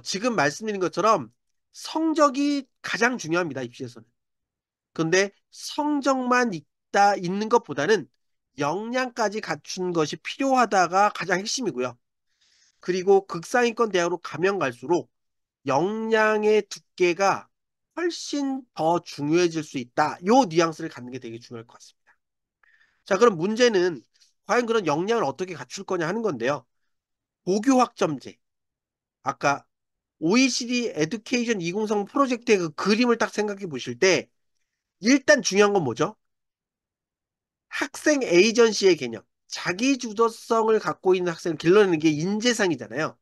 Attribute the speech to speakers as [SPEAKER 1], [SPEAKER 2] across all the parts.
[SPEAKER 1] 지금 말씀드린 것처럼 성적이 가장 중요합니다, 입시에서는. 그런데 성적만 있는 것보다는 역량까지 갖춘 것이 필요하다가 가장 핵심이고요. 그리고 극상위권 대학으로 가면 갈수록 역량의 두께가 훨씬 더 중요해질 수 있다. 요 뉘앙스를 갖는 게 되게 중요할 것 같습니다. 자, 그럼 문제는 과연 그런 역량을 어떻게 갖출 거냐 하는 건데요. 고교 학점제. 아까 OECD 에듀케이션 2030 프로젝트의 그 그림을 딱 생각해 보실 때 일단 중요한 건 뭐죠? 학생 에이전시의 개념. 자기 주도성을 갖고 있는 학생을 길러내는 게 인재상이잖아요.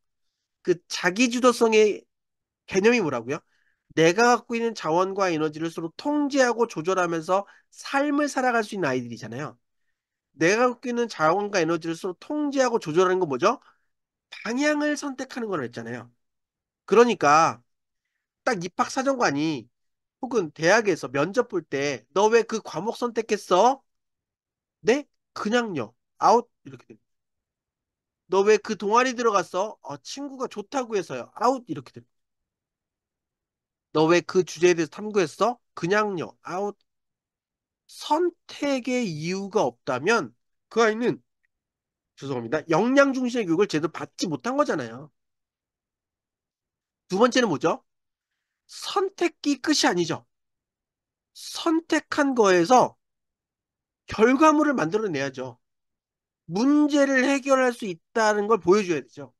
[SPEAKER 1] 그 자기 주도성의 개념이 뭐라고요? 내가 갖고 있는 자원과 에너지를 서로 통제하고 조절하면서 삶을 살아갈 수 있는 아이들이잖아요. 내가 갖고 있는 자원과 에너지를 서로 통제하고 조절하는 건 뭐죠? 방향을 선택하는 걸 했잖아요. 그러니까 딱 입학사정관이 혹은 대학에서 면접 볼 때 너 왜 그 과목 선택했어? 네? 그냥요. 아웃 이렇게 됩니다. 너 왜 그 동아리 들어갔어? 친구가 좋다고 해서요. 아웃 이렇게 됩니다. 너 왜 그 주제에 대해서 탐구했어? 그냥요. 아웃. 선택의 이유가 없다면 그 아이는 죄송합니다. 역량 중심의 교육을 제대로 받지 못한 거잖아요. 두 번째는 뭐죠? 선택이 끝이 아니죠. 선택한 거에서 결과물을 만들어내야죠. 문제를 해결할 수 있다는 걸 보여줘야 되죠.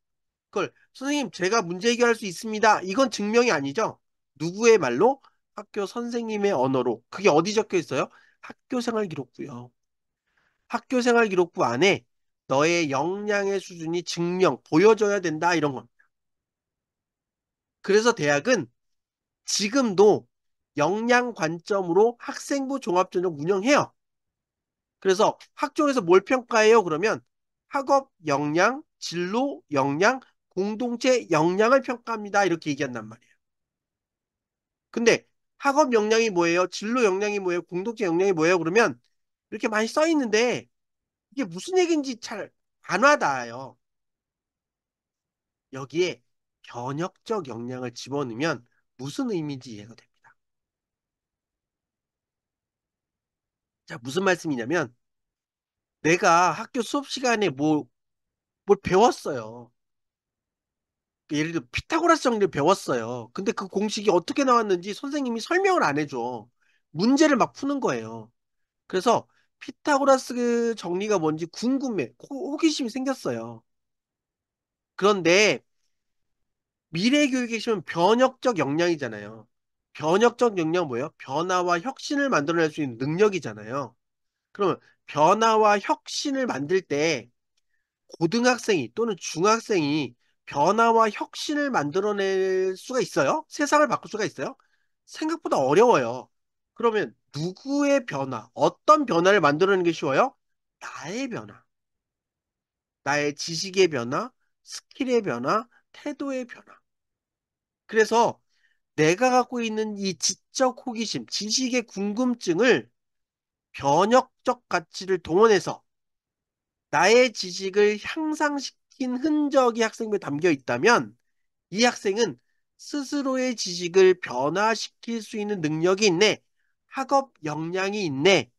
[SPEAKER 1] 그걸 선생님 제가 문제 해결할 수 있습니다. 이건 증명이 아니죠. 누구의 말로? 학교 선생님의 언어로. 그게 어디 적혀 있어요? 학교생활기록부요. 학교생활기록부 안에 너의 역량의 수준이 증명, 보여져야 된다 이런 겁니다. 그래서 대학은 지금도 역량 관점으로 학생부 종합전형 운영해요. 그래서 학종에서 뭘 평가해요? 그러면 학업 역량, 진로 역량, 공동체 역량을 평가합니다. 이렇게 얘기한단 말이에요. 근데 학업 역량이 뭐예요? 진로 역량이 뭐예요? 공동체 역량이 뭐예요? 그러면 이렇게 많이 써 있는데 이게 무슨 얘기인지 잘 안 와닿아요. 여기에 변혁적 역량을 집어넣으면 무슨 의미인지 이해가 됩니다. 자, 무슨 말씀이냐면 내가 학교 수업 시간에 뭘 배웠어요. 예를 들어 피타고라스 정리를 배웠어요. 근데 그 공식이 어떻게 나왔는지 선생님이 설명을 안 해줘. 문제를 막 푸는 거예요. 그래서 피타고라스 정리가 뭔지 궁금해. 호기심이 생겼어요. 그런데 미래 교육에 계시면 변혁적 역량이잖아요. 변혁적 역량 뭐예요? 변화와 혁신을 만들어낼 수 있는 능력이잖아요. 그러면 변화와 혁신을 만들 때 고등학생이 또는 중학생이 변화와 혁신을 만들어낼 수가 있어요? 세상을 바꿀 수가 있어요? 생각보다 어려워요. 그러면 누구의 변화, 어떤 변화를 만들어내는 게 쉬워요? 나의 변화, 나의 지식의 변화, 스킬의 변화, 태도의 변화. 그래서 내가 갖고 있는 이 지적 호기심, 지식의 궁금증을 변혁적 가치를 동원해서 나의 지식을 향상시킨 흔적이 학생부에 담겨 있다면 이 학생은 스스로의 지식을 변화시킬 수 있는 능력이 있네. 학업 역량이 있네.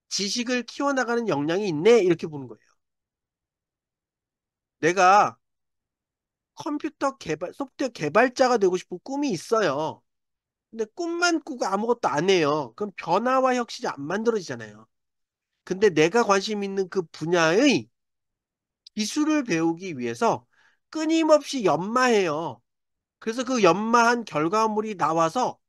[SPEAKER 1] 지식을 키워나가는 역량이 있네. 이렇게 보는 거예요. 내가 컴퓨터 개발, 소프트웨어 개발자가 되고 싶은 꿈이 있어요. 근데 꿈만 꾸고 아무것도 안 해요. 그럼 변화와 혁신이 안 만들어지잖아요. 근데 내가 관심 있는 그 분야의 기술을 배우기 위해서 끊임없이 연마해요. 그래서 그 연마한 결과물이 나와서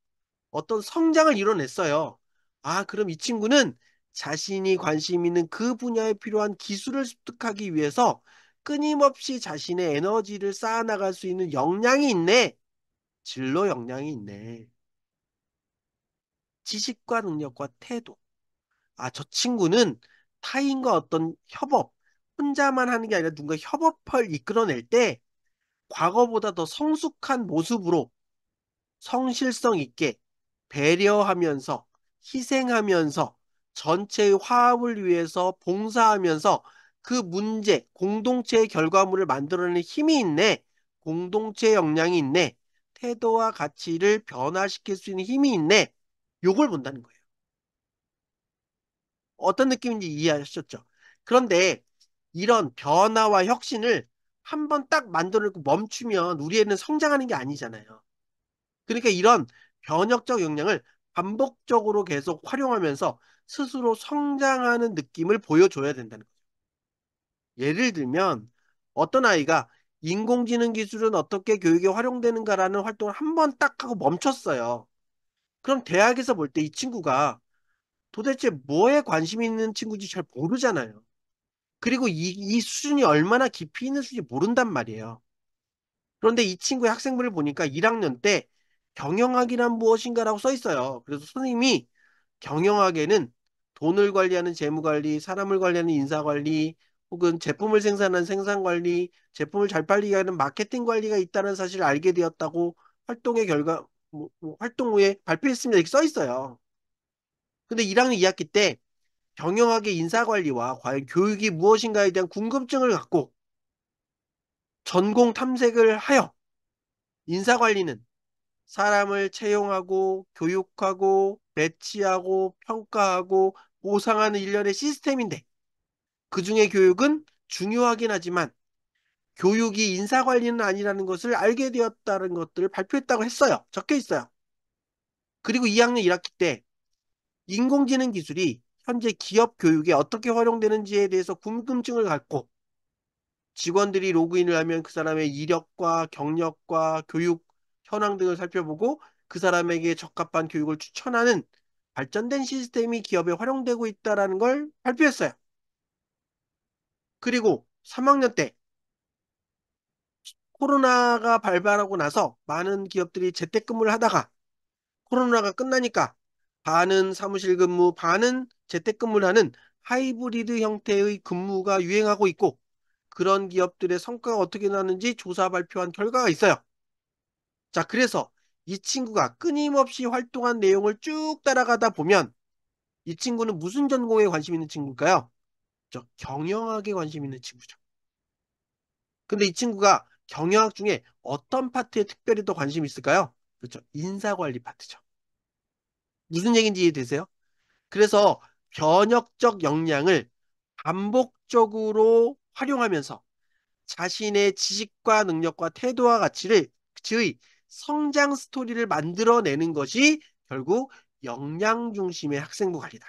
[SPEAKER 1] 어떤 성장을 이뤄냈어요. 아, 그럼 이 친구는 자신이 관심 있는 그 분야에 필요한 기술을 습득하기 위해서 끊임없이 자신의 에너지를 쌓아나갈 수 있는 역량이 있네. 진로 역량이 있네. 지식과 능력과 태도. 아, 저 친구는 타인과 어떤 협업, 혼자만 하는 게 아니라 누군가 협업을 이끌어낼 때 과거보다 더 성숙한 모습으로 성실성 있게 배려하면서 희생하면서 전체의 화합을 위해서 봉사하면서 그 문제, 공동체의 결과물을 만들어내는 힘이 있네. 공동체 역량이 있네. 태도와 가치를 변화시킬 수 있는 힘이 있네. 요걸 본다는 거예요. 어떤 느낌인지 이해하셨죠? 그런데 이런 변화와 혁신을 한번 딱 만들고 멈추면 우리 애는 성장하는 게 아니잖아요. 그러니까 이런 변혁적 역량을 반복적으로 계속 활용하면서 스스로 성장하는 느낌을 보여줘야 된다는 거예요. 예를 들면 어떤 아이가 인공지능 기술은 어떻게 교육에 활용되는가라는 활동을 한 번 딱 하고 멈췄어요. 그럼 대학에서 볼 때 이 친구가 도대체 뭐에 관심이 있는 친구인지 잘 모르잖아요. 그리고 이 수준이 얼마나 깊이 있는 수준인지 모른단 말이에요. 그런데 이 친구의 학생부를 보니까 1학년 때 경영학이란 무엇인가라고 써 있어요. 그래서 선생님이 경영학에는 돈을 관리하는 재무관리, 사람을 관리하는 인사관리, 혹은 제품을 생산하는 생산관리, 제품을 잘 팔리게 하는 마케팅 관리가 있다는 사실을 알게 되었다고 활동의 결과, 활동 후에 발표했습니다. 이렇게 써 있어요. 근데 1학년 2학기 때 경영학의 인사관리와 과연 교육이 무엇인가에 대한 궁금증을 갖고 전공 탐색을 하여 인사관리는 사람을 채용하고 교육하고 배치하고 평가하고 보상하는 일련의 시스템인데 그중에 교육은 중요하긴 하지만 교육이 인사관리는 아니라는 것을 알게 되었다는 것들을 발표했다고 했어요. 적혀 있어요. 그리고 2학년 1학기 때 인공지능 기술이 현재 기업 교육에 어떻게 활용되는지에 대해서 궁금증을 갖고 직원들이 로그인을 하면 그 사람의 이력과 경력과 교육 현황 등을 살펴보고 그 사람에게 적합한 교육을 추천하는 발전된 시스템이 기업에 활용되고 있다는 걸 발표했어요. 그리고 3학년 때 코로나가 발발하고 나서 많은 기업들이 재택근무를 하다가 코로나가 끝나니까 반은 사무실 근무, 반은 재택근무를 하는 하이브리드 형태의 근무가 유행하고 있고 그런 기업들의 성과가 어떻게 나는지 조사 발표한 결과가 있어요. 자, 그래서 이 친구가 끊임없이 활동한 내용을 쭉 따라가다 보면 이 친구는 무슨 전공에 관심 있는 친구일까요? 경영학에 관심 있는 친구죠. 근데 이 친구가 경영학 중에 어떤 파트에 특별히 더 관심이 있을까요? 그렇죠. 인사관리 파트죠. 무슨 얘기인지 이해되세요? 그래서 변혁적 역량을 반복적으로 활용하면서 자신의 지식과 능력과 태도와 가치를 의 성장 스토리를 만들어내는 것이 결국 역량 중심의 학생부 관리다.